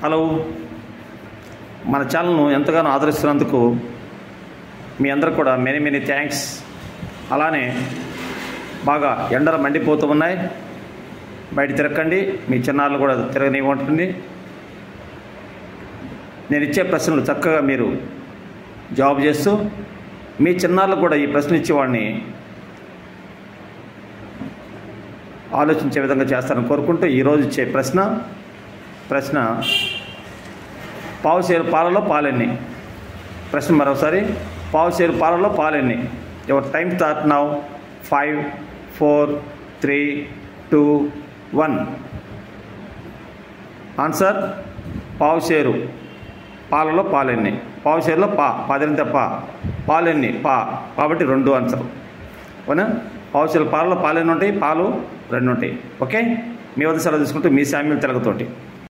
Hello, మన ఛానల్ను ఎంతగానో ఆదరిస్తున్నందుకు మీ అందరికి కూడా మెనీ థ్యాంక్స్. అలానే బాగా ఎండలు మండిపోతూ ఉన్నాయి, బయట తిరగండి, మీ చిన్నారులు కూడా తిరగనివ్వండి. నేను ఇచ్చే ప్రశ్నలు చక్కగా మీరు జవాబు చేస్తూ మీ చిన్నారులు కూడా ఈ ప్రశ్న ఇచ్చేవాడిని ఆలోచించే విధంగా చేస్తారని కోరుకుంటూ ఈరోజు ఇచ్చే ప్రశ్న పావుసేరు పాలలో పాలెన్ని? ప్రశ్న మరోసారి, పావుసేరు పాలలో పాలెన్ని? Your time start now. 5 4 3 2 1. Answer పావుసేరు పాలలో పాలెన్ని? పావుసేరులో పాదరింత పాలెన్ని కాబట్టి 2 ఆన్సర్. అవునా? పావుసేరు పాలలో పాలెన్ని ఉంటాయి, పాలు 2 ఉంటాయి. ఓకే, మీ వద్ద సెలవు తీసుకుంటూ మీ శామ్యుల్ తెలుగుతోటి.